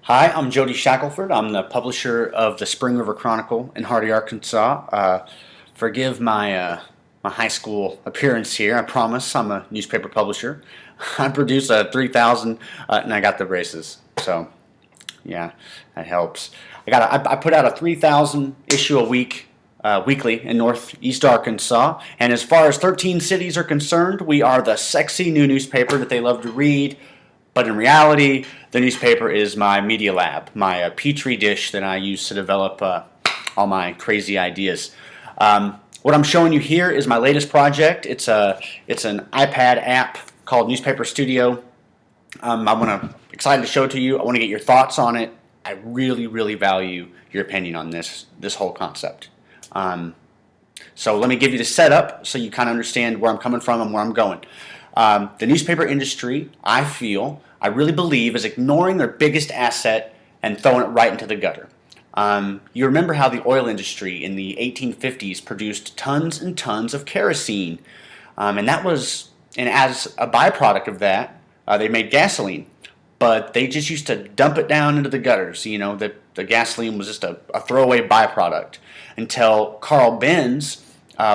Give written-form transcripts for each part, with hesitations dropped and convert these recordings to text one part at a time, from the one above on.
Hi, I'm Jody Shackelford. I'm the publisher of the Spring River Chronicle in Hardy, Arkansas. Forgive my high school appearance here. I promise I'm a newspaper publisher. I produce a 3,000, and I got the braces. So, yeah, that helps. I put out a 3,000 issue a week, weekly in Northeast Arkansas. And as far as 13 cities are concerned, we are the sexy new newspaper that they love to read. But in reality, the newspaper is my media lab, my petri dish that I use to develop all my crazy ideas. What I'm showing you here is my latest project. It's an iPad app called Newspaper Studio. Excited to show it to you. I want to get your thoughts on it. I really, really value your opinion on this whole concept. So let me give you the setup so you kind of understand where I'm coming from and where I'm going. The newspaper industry, I really believe, is ignoring their biggest asset and throwing it right into the gutter. You remember how the oil industry in the 1850s produced tons and tons of kerosene, and as a byproduct of that, they made gasoline. But they just used to dump it down into the gutters. You know, the gasoline was just a throwaway byproduct until Carl Benz,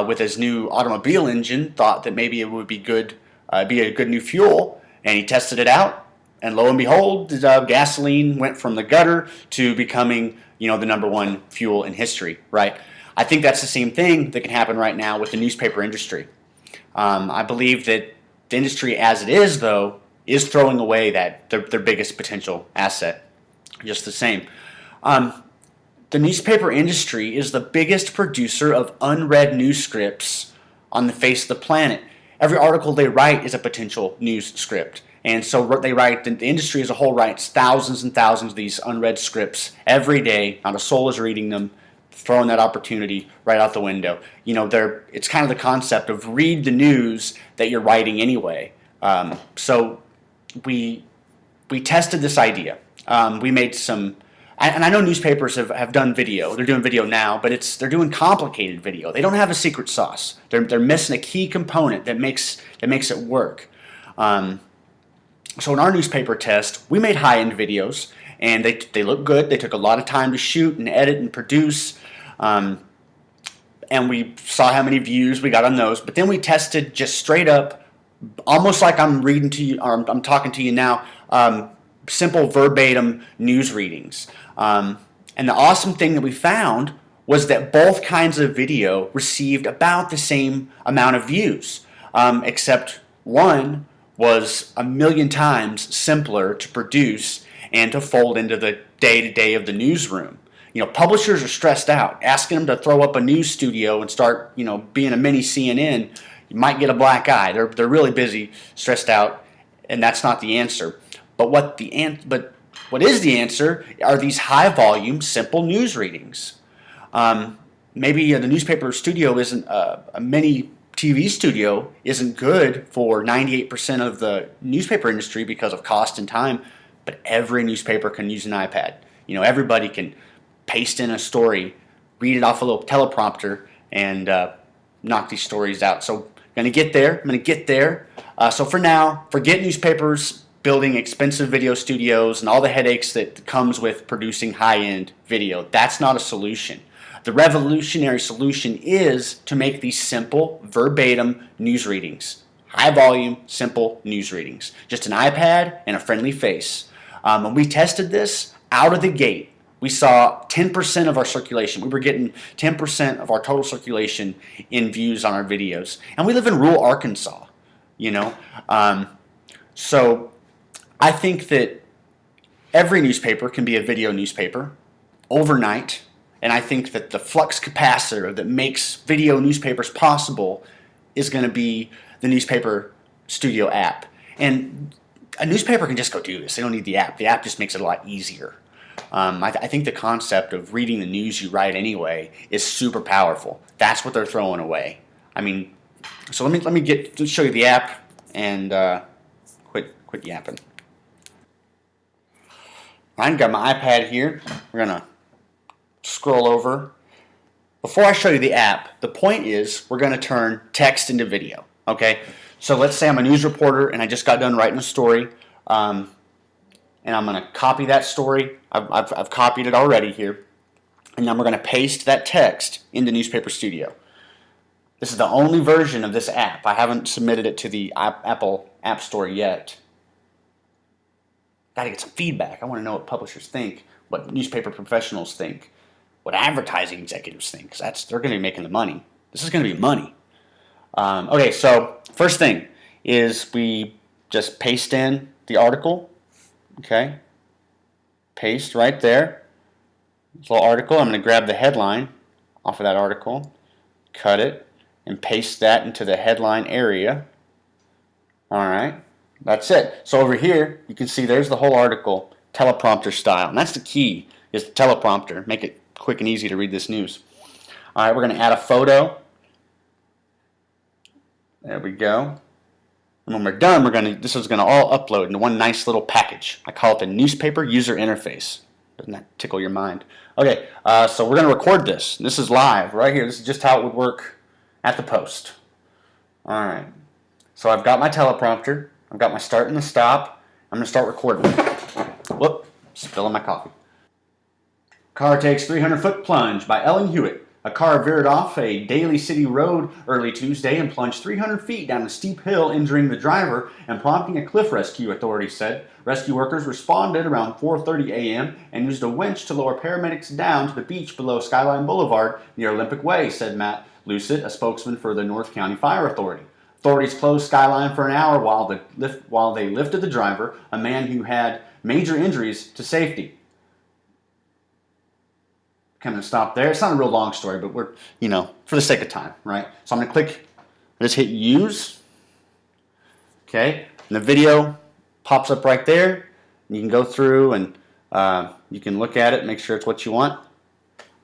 with his new automobile engine, thought that maybe it would be be a good new fuel, and he tested it out, and lo and behold, gasoline went from the gutter to becoming, the #1 fuel in history, right? I think that's the same thing that can happen right now with the newspaper industry. I believe that the industry as it is, though, is throwing away their biggest potential asset, just the same. The newspaper industry is the biggest producer of unread news scripts on the face of the planet. Every article they write is a potential news script. And so the industry as a whole writes thousands and thousands of these unread scripts every day. Not a soul is reading them, throwing that opportunity right out the window. It's kind of the concept of read the news that you're writing anyway. So we tested this idea. We made some, and I know newspapers have done video. They're doing video now, but they're doing complicated video. They don't have a secret sauce. They're missing a key component that makes it work. So in our newspaper test, we made high-end videos, and they look good. They took a lot of time to shoot and edit and produce, and we saw how many views we got on those. But then we tested just straight up, almost like I'm reading to you, or I'm talking to you now, simple verbatim news readings. And the awesome thing that we found was that both kinds of video received about the same amount of views, except one was a million times simpler to produce and to fold into the day-to-day of the newsroom. Publishers are stressed out. Asking them to throw up a news studio and start, being a mini CNN, you might get a black eye. They're really busy, stressed out, and that's not the answer. But what is the answer are these high-volume, simple news readings. Maybe the newspaper studio isn't a mini TV studio isn't good for 98% of the newspaper industry because of cost and time, but every newspaper can use an iPad. Everybody can paste in a story, read it off a little teleprompter, and knock these stories out. So I'm going to get there. So for now, forget newspapers building expensive video studios and all the headaches that comes with producing high-end video. That's not a solution. The revolutionary solution is to make these simple, verbatim news readings. High volume, simple news readings. Just an iPad and a friendly face. When we tested this, out of the gate, we saw 10% of our circulation. We were getting 10% of our total circulation in views on our videos. And we live in rural Arkansas, So I think that every newspaper can be a video newspaper overnight. And I think that the flux capacitor that makes video newspapers possible is going to be the Newspaper Studio app. And a newspaper can just go do this. They don't need the app. The app just makes it a lot easier. I think the concept of reading the news you write anyway is super powerful. That's what they're throwing away. So let me show you the app and quit yapping. I've got my iPad here. We're gonna scroll over. Before I show you the app, the point is we're going to turn text into video. Okay, so let's say I'm a news reporter and I just got done writing a story, and and I'm going to copy that story. I've copied it already here. And then we're going to paste that text into Newspaper Studio. This is the only version of this app. I haven't submitted it to the Apple App Store yet. Got to get some feedback. I want to know what publishers think, what newspaper professionals think, what advertising executives think, because they're going to be making the money. This is going to be money. Okay, so first thing is we just paste in the article. Okay, paste right there. This little article. I'm going to grab the headline off of that article, cut it, and paste that into the headline area. All right, that's it. So over here, you can see there's the whole article, teleprompter style. And that's the key, is the teleprompter. Make it quick and easy to read this news. All right, we're going to add a photo. There we go. And when we're done, this is going to all upload into one nice little package. I call it the newspaper user interface. Doesn't that tickle your mind? Okay, so we're going to record this. This is live right here. This is just how it would work at the Post. All right. So I've got my teleprompter. I've got my start and the stop. I'm going to start recording. Whoop, spilling my coffee. Car takes 300-foot plunge by Ellen Hewitt. A car veered off a Daly City road early Tuesday and plunged 300 feet down a steep hill, injuring the driver and prompting a cliff rescue, authorities said. Rescue workers responded around 4:30 a.m. and used a winch to lower paramedics down to the beach below Skyline Boulevard near Olympic Way, said Matt Lucid, a spokesman for the North County Fire Authority. Authorities closed Skyline for an hour while they lifted the driver, a man who had major injuries, to safety. Coming to stop there. It's not a real long story, but we're, for the sake of time, right? So I'm going to click, just hit use. Okay, and the video pops up right there. You can go through and you can look at it, make sure it's what you want.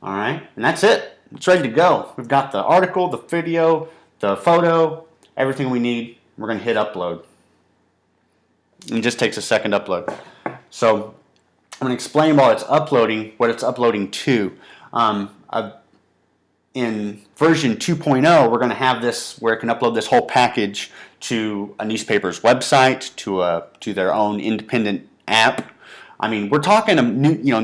All right, and that's it. It's ready to go. We've got the article, the video, the photo, everything we need. We're going to hit upload. And it just takes a second to upload. So I'm going to explain while it's uploading what it's uploading to. In version 2.0, we're going to have this where it can upload this whole package to a newspaper's website, to their own independent app. I mean, we're talking,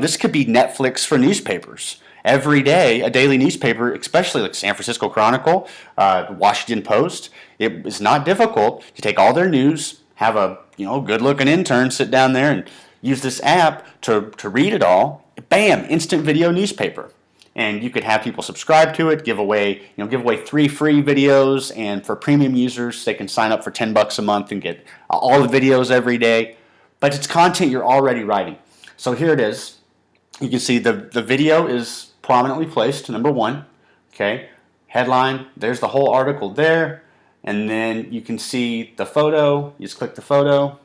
this could be Netflix for newspapers. Every day, a daily newspaper, especially like San Francisco Chronicle, Washington Post, it is not difficult to take all their news, have a good-looking intern sit down there and use this app to read it all. Bam, instant video newspaper. And you could have people subscribe to it, give away 3 free videos, and for premium users, they can sign up for $10 a month and get all the videos every day. But it's content you're already writing. So here it is. You can see the video is prominently placed, number 1. Okay, headline, there's the whole article there. And then you can see the photo. You just click the photo,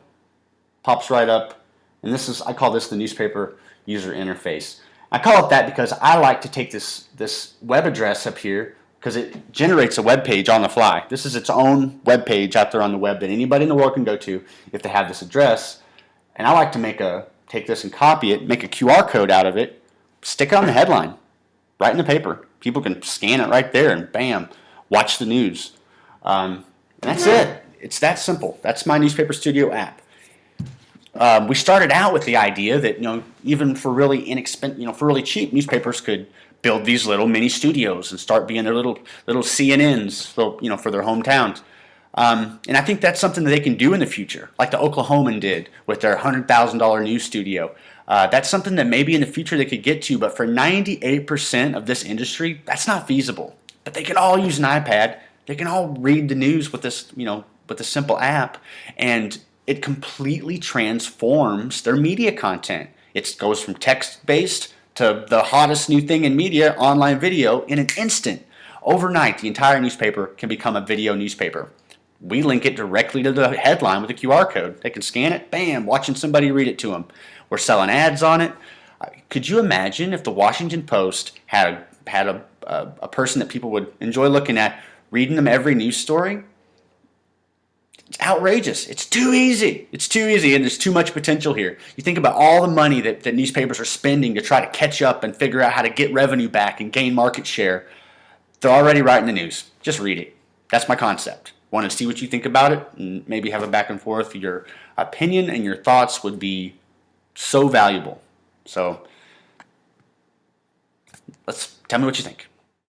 pops right up. And I call this the newspaper user interface. I call it that because I like to take this web address up here because it generates a web page on the fly. This is its own web page out there on the web that anybody in the world can go to if they have this address. And I like to take this and copy it, make a QR code out of it, stick it on the headline, right in the paper. People can scan it right there and bam, watch the news. And that's it. It's that simple. That's my Newspaper Studio app. We started out with the idea that even for really inexpensive, for really cheap, newspapers could build these little mini studios and start being their little CNNs, for their hometowns. And I think that's something that they can do in the future, like the Oklahoman did with their $100,000 news studio. That's something that maybe in the future they could get to, but for 98% of this industry, that's not feasible. But they can all use an iPad. They can all read the news with this, with a simple app, and it completely transforms their media content. It goes from text-based to the hottest new thing in media, online video, in an instant. Overnight, the entire newspaper can become a video newspaper. We link it directly to the headline with a QR code. They can scan it, bam, watching somebody read it to them. We're selling ads on it. Could you imagine if the Washington Post had a person that people would enjoy looking at, reading them every news story? It's outrageous. It's too easy. It's too easy, and there's too much potential here. You think about all the money that newspapers are spending to try to catch up and figure out how to get revenue back and gain market share. They're already writing the news. Just read it. That's my concept. Want to see what you think about it and maybe have a back and forth. Your opinion and your thoughts would be so valuable. So tell me what you think.